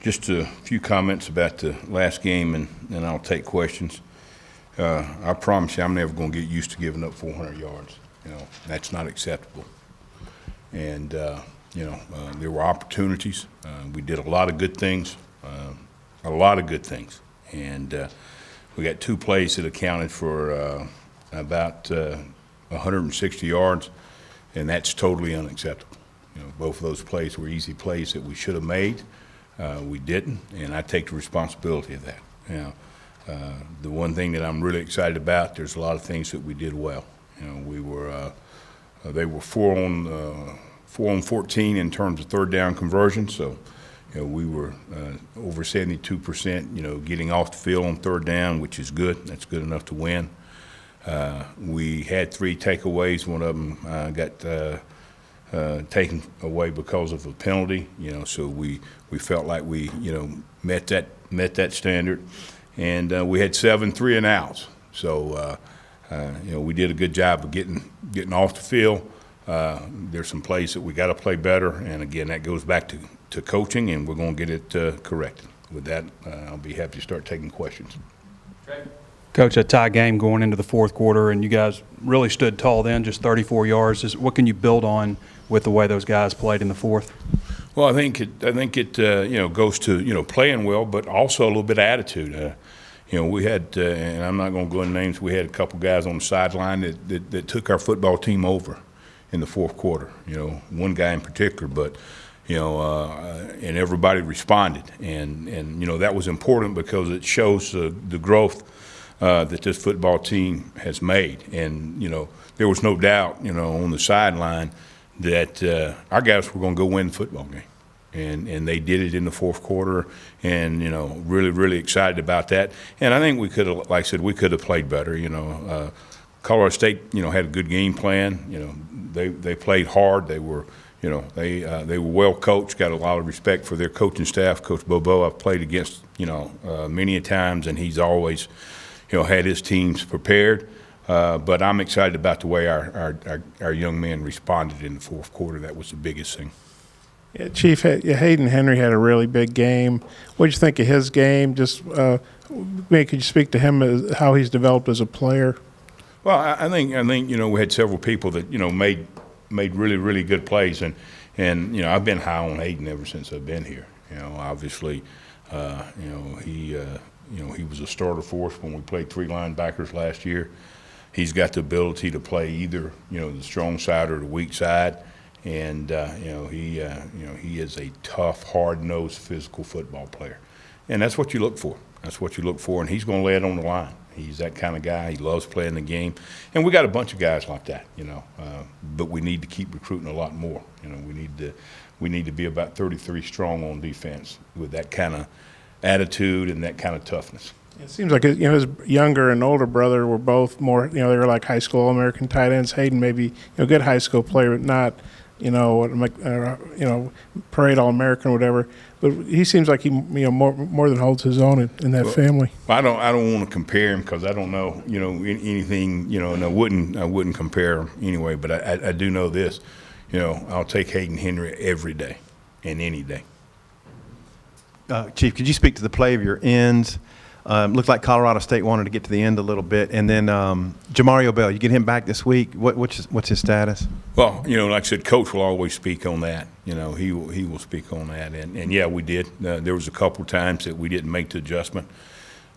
Just a few comments about the last game, and then I'll take questions. I promise you, I'm never going to get used to giving up 400 yards. That's not acceptable. And there were opportunities. We did a lot of good things, and we got 2 plays that accounted for about 160 yards, and that's totally unacceptable. Both of those plays were easy plays that we should have made. We didn't, and I take the responsibility of that. The one thing that I'm really excited about, there's a lot of things that we did well. They were 4 on 14 in terms of third down conversion, so we were over 72%, getting off the field on third down, which is good. That's good enough to win. We had 3 takeaways. One of them got taken away because of a penalty, so we felt like we, met that standard, and we had 7 3-and-outs. So, we did a good job of getting off the field. There's some plays that we got to play better, and again, that goes back to coaching, and we're going to get it corrected. With that, I'll be happy to start taking questions. Coach, a tie game going into the fourth quarter, and you guys really stood tall then, just 34 yards. What can you build on with the way those guys played in the fourth? Well, I think it goes to playing well, but also a little bit of attitude. We had, and I'm not going to go into names. We had a couple guys on the sideline that took our football team over in the fourth quarter. One guy in particular, but and everybody responded, and that was important because it shows the growth that this football team has made. And there was no doubt on the sideline that our guys were going to go win the football game, and they did it in the fourth quarter, and really excited about that. And I think we could have, like I said, we could have played better. Colorado State had a good game plan. They played hard. They were they were well coached. Got a lot of respect for their coaching staff. Coach Bobo, I've played against many a times, and he's always had his teams prepared. But I'm excited about the way our young men responded in the fourth quarter. That was the biggest thing. Yeah, Chief, Hayden Henry had a really big game. What did you think of his game? Just could you speak to him, how he's developed as a player? Well, I think we had several people that made really good plays, and I've been high on Hayden ever since I've been here. Obviously, he was a starter for us when we played 3 linebackers last year. He's got the ability to play either the strong side or the weak side, and he is a tough, hard-nosed, physical football player, and that's what you look for. And he's going to lay it on the line. He's that kind of guy. He loves playing the game, and we got a bunch of guys like that. But we need to keep recruiting a lot more. We need to be about 33 strong on defense with that kind of attitude and that kind of toughness. It seems like his younger and older brother were both more, they were like high school All-American tight ends. Hayden maybe a good high school player, but not parade All-American or whatever. But he seems like he more than holds his own in that family. I don't want to compare him because I don't know anything and I wouldn't compare him anyway. But I do know this, I'll take Hayden Henry every day and any day. Chief, could you speak to the play of your ends? Looked like Colorado State wanted to get to the end a little bit, and then JaMarr Bell, you get him back this week. What's his status? Well, like I said, Coach will always speak on that. He will speak on that, and yeah, we did. There was a couple times that we didn't make the adjustment.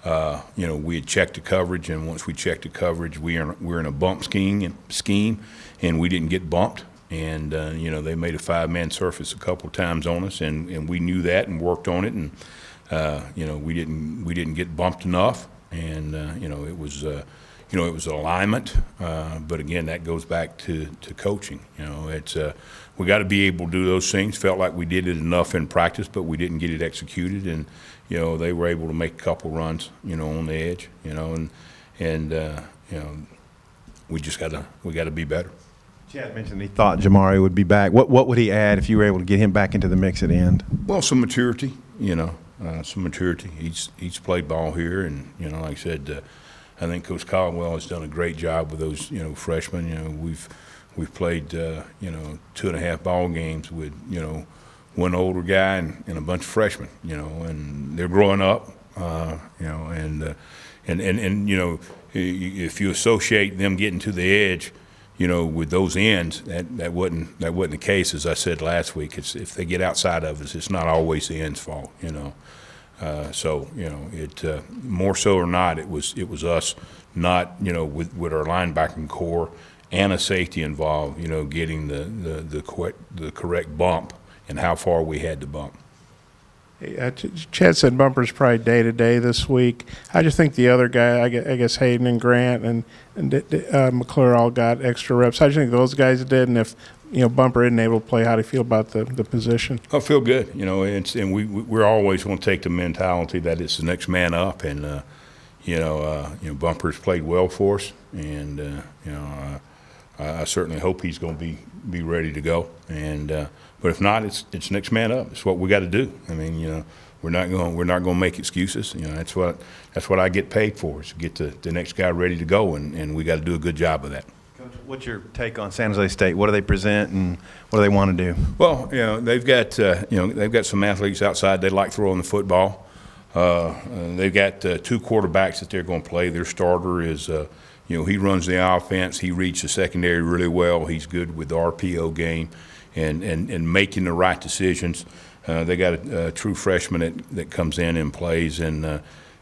We had checked the coverage, and once we checked the coverage, we're in a bump scheme, and we didn't get bumped. And they made a 5-man surface a couple times on us, and we knew that and worked on it, and we didn't get bumped enough, and it was alignment. But again, that goes back to coaching. It's we got to be able to do those things. Felt like we did it enough in practice, but we didn't get it executed, and they were able to make a couple runs, on the edge, and we got to be better. Chad mentioned he thought JaMarr would be back. What would he add if you were able to get him back into the mix at the end? Well, some maturity, some maturity. He's played ball here, and like I said, I think Coach Caldwell has done a great job with those freshmen. We've played 2.5 ball games with one older guy and a bunch of freshmen, you know, and they're growing up, you know, and you know, if you associate them getting to the edge, you know, with those ends, that wasn't the case. As I said last week, it's if they get outside of us, it's not always the end's fault, you know. So you know, it more so or not, it was us not, you know, with our linebacking core and a safety involved, you know, getting the correct bump and how far we had to bump. Chad said bumpers probably day to day this week. I just think the other guy, I guess Hayden and Grant and McClure all got extra reps. How do you think those guys did? And if, you know, Bumper isn't able to play, how do you feel about the position? I feel good, you know, and we're always going to take the mentality that it's the next man up, and you know, Bumper's played well for us, and you know, I certainly hope he's going to be ready to go, and but if not, it's next man up. It's what we got to do. I mean, you know, we're not going to make excuses. You know, that's what I get paid for, is to get the next guy ready to go, and we got to do a good job of that. Coach, what's your take on San Jose State? What do they present, and what do they want to do? Well, you know, they've got some athletes outside. They like throwing the football. They've got 2 quarterbacks that they're going to play. Their starter is, you know, he runs the offense. He reads the secondary really well. He's good with the RPO game and making the right decisions. They got a true freshman that comes in and plays, and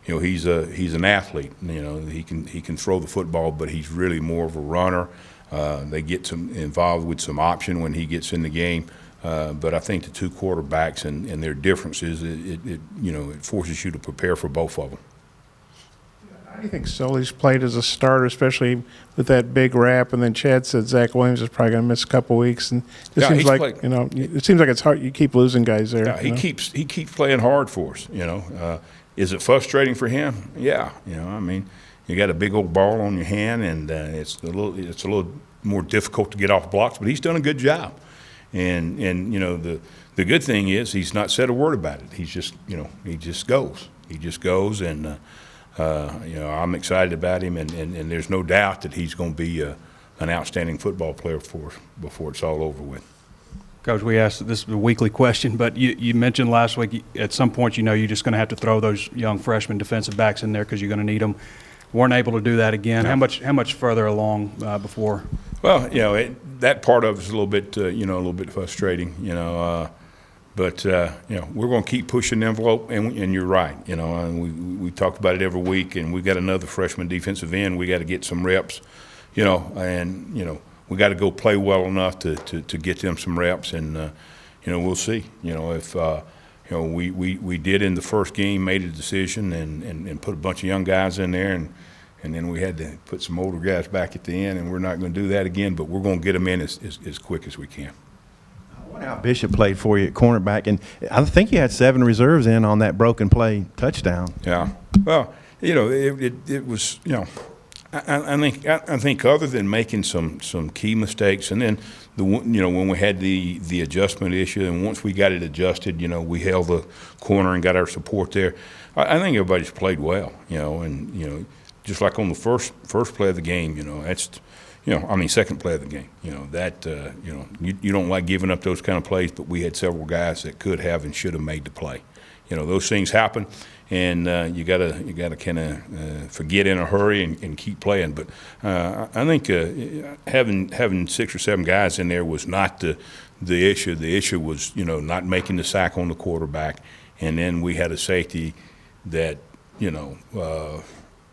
you know, he's an athlete. You know, he can throw the football, but he's really more of a runner. They get some involved with some option when he gets in the game. But I think the 2 quarterbacks and their differences, it you know, it forces you to prepare for both of them. How do you think Sully's played as a starter, especially with that big rap? And then Chad said Zach Williams is probably going to miss a couple weeks, and it seems like played. You know, it seems like it's hard. You keep losing guys there. Yeah, he keeps playing hard for us. You know, is it frustrating for him? Yeah, you know, I mean, you got a big old ball on your hand, and it's a little more difficult to get off blocks. But he's done a good job, and you know, the good thing is he's not said a word about it. He's just, you know, he just goes, and you know, I'm excited about him, and there's no doubt that he's going to be an outstanding football player for us before it's all over with. Coach, we asked, this is a weekly question, but you mentioned last week at some point, you know, you're just going to have to throw those young freshman defensive backs in there because you're going to need them. Weren't able to do that again. No. How much further along before? Well, you know, that part of it's a little bit, you know, a little bit frustrating, you know. But you know, we're going to keep pushing the envelope, and you're right, you know. And we talk about it every week, and we got another freshman defensive end. We got to get some reps, you know, and you know, we got to go play well enough to get them some reps, and you know, we'll see. You know, if you know, we did in the first game, made a decision and put a bunch of young guys in there, and then we had to put some older guys back at the end, and we're not going to do that again. But we're going to get them in as quick as we can. How Bishop played for you at cornerback, and I think you had 7 reserves in on that broken play touchdown. Yeah, well, you know, it was, you know, I think other than making some key mistakes, and then you know, when we had the adjustment issue, and once we got it adjusted, you know, we held the corner and got our support there. I think everybody's played well, you know, and you know, just like on the first play of the game, you know, that's. You know, I mean, second play of the game. You know that. You know, you don't like giving up those kind of plays, but we had several guys that could have and should have made the play. You know, those things happen, and you gotta kind of forget in a hurry and keep playing. But I think having 6 or 7 guys in there was not the issue. The issue was, you know, not making the sack on the quarterback, and then we had a safety that, you know,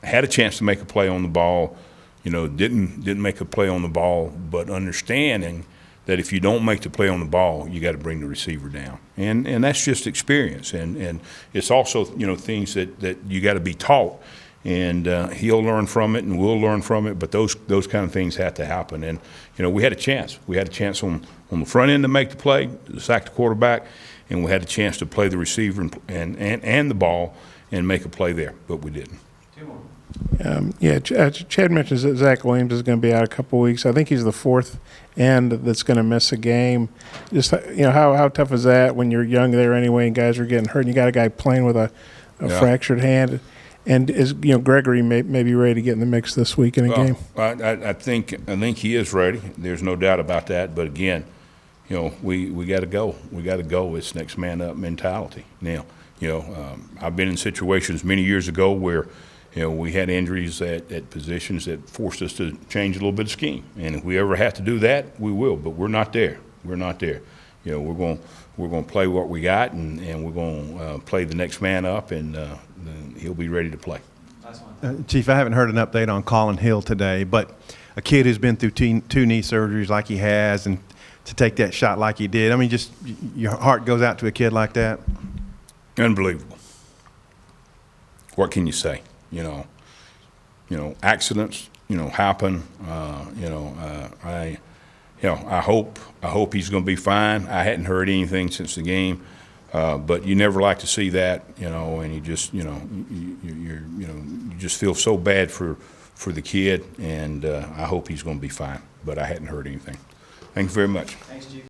had a chance to make a play on the ball. You know, didn't make a play on the ball, but understanding that if you don't make the play on the ball, you got to bring the receiver down, and that's just experience, and it's also, you know, things that you got to be taught, and he'll learn from it, and we'll learn from it, but those kind of things have to happen, and you know, we had a chance on the front end to make the play, to sack the quarterback, and we had a chance to play the receiver and the ball and make a play there, but we didn't. Yeah, Chad mentions that Zach Williams is going to be out a couple weeks. I think he's the 4th end that's going to miss a game. Just, you know, how tough is that when you're young there anyway and guys are getting hurt and you got a guy playing with a fractured hand? And is, you know, Gregory may be ready to get in the mix this week in a game? I think he is ready. There's no doubt about that. But again, you know, we got to go. We got to go. It's next man up mentality. Now, you know, I've been in situations many years ago where, you know, we had injuries at positions that forced us to change a little bit of scheme. And if we ever have to do that, we will. But we're not there. We're not there. You know, we're going to play what we got, and we're going to play the next man up, and he'll be ready to play. Chief, I haven't heard an update on Collin Hill today, but a kid who's been through two knee surgeries like he has, and to take that shot like he did, I mean, just your heart goes out to a kid like that. Unbelievable. What can you say? You know, accidents, you know, happen. I hope he's going to be fine. I hadn't heard anything since the game, but you never like to see that, you know, and you just, you know, you just feel so bad for the kid, and I hope he's going to be fine. But I hadn't heard anything. Thank you very much. Thanks, Chief.